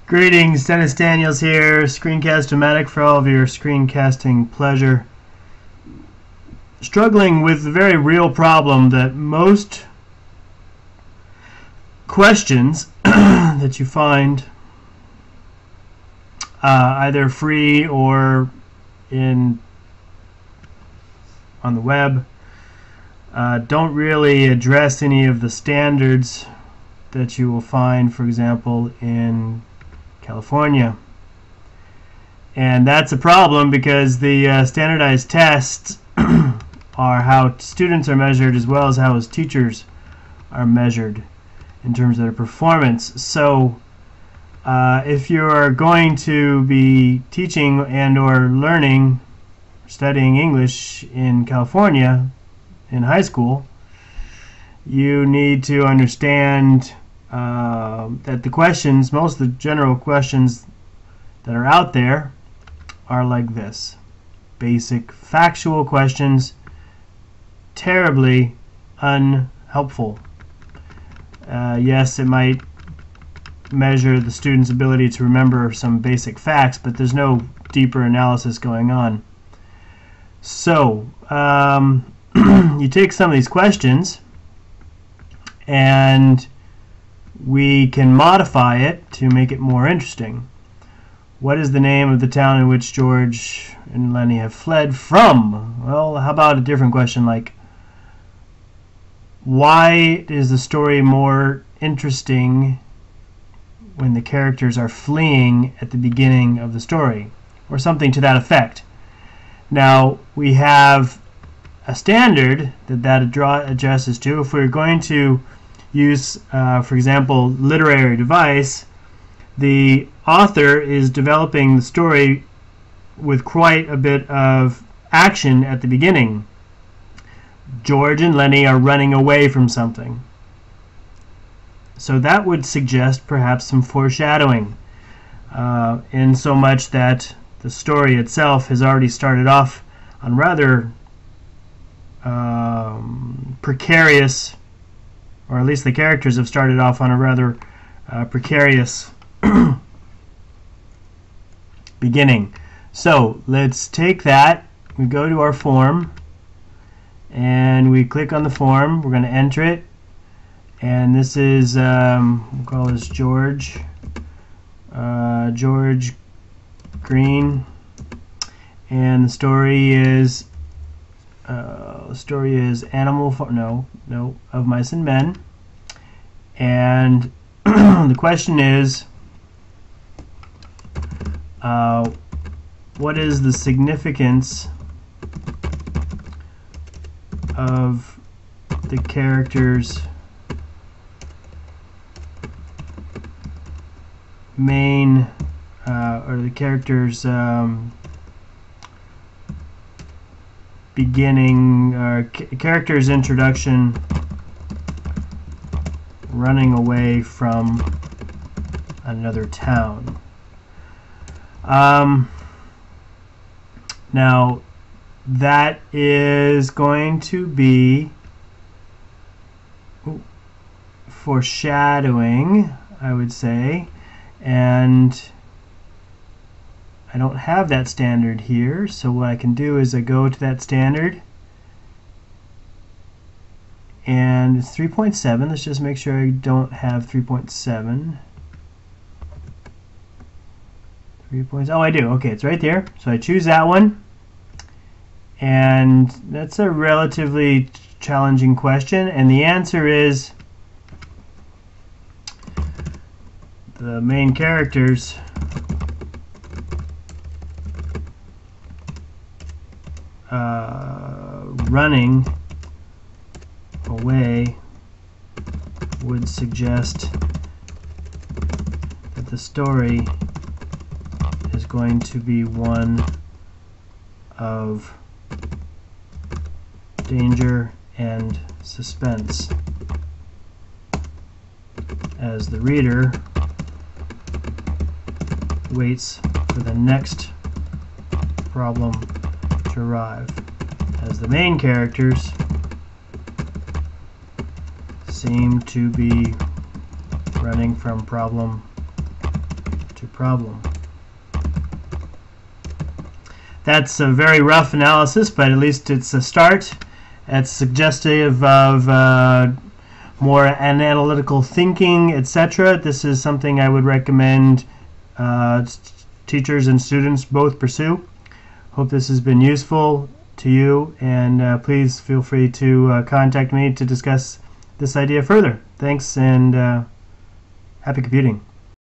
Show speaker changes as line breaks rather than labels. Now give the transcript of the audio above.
Greetings, Dennis Daniels here, Screencast-O-Matic for all of your screencasting pleasure. Struggling with the very real problem that most questions that you find either free or on the web don't really address any of the standards that you will find, for example, in California. And that's a problem because the standardized tests are how students are measured as well as how teachers are measured in terms of their performance. So if you're going to be teaching and or learning, studying English in California in high school, you need to understand that the questions, most of the general questions that are out there are like this. Basic factual questions, terribly unhelpful. Yes, it might measure the student's ability to remember some basic facts, but there's no deeper analysis going on. So, you take some of these questions and we can modify it to make it more interesting. What is the name of the town in which George and Lenny have fled from? Well, how about a different question like, why is the story more interesting when the characters are fleeing at the beginning of the story? Or something to that effect. Now, we have a standard that addresses to. If we're going to use, for example, literary device, the author is developing the story with quite a bit of action at the beginning. George and Lenny are running away from something. So that would suggest perhaps some foreshadowing, in so much that the story itself has already started off on rather precarious, or at least the characters have started off on a rather precarious beginning. So let's take that, we go to our form and we click on the form. We're going to enter it, and this is we'll call this George Green, and the story is Animal Farm, of Mice and Men. And the question is, what is the significance of the character's main or the character's beginning, character's introduction, running away from another town. Now that is going to be foreshadowing, I would say, and I don't have that standard here, so what I can do is I go to that standard, and it's 3.7. Let's just make sure I don't have 3.7. Oh, I do. Okay, it's right there. So I choose that one, and that's a relatively challenging question, and the answer is the main characters running away would suggest that the story is going to be one of danger and suspense, as the reader waits for the next problem to arrive, as the main characters seem to be running from problem to problem. That's a very rough analysis, but at least it's a start. It's suggestive of more analytical thinking, etc. This is something I would recommend teachers and students both pursue. Hope this has been useful to you, and please feel free to contact me to discuss this idea further. Thanks, and happy computing.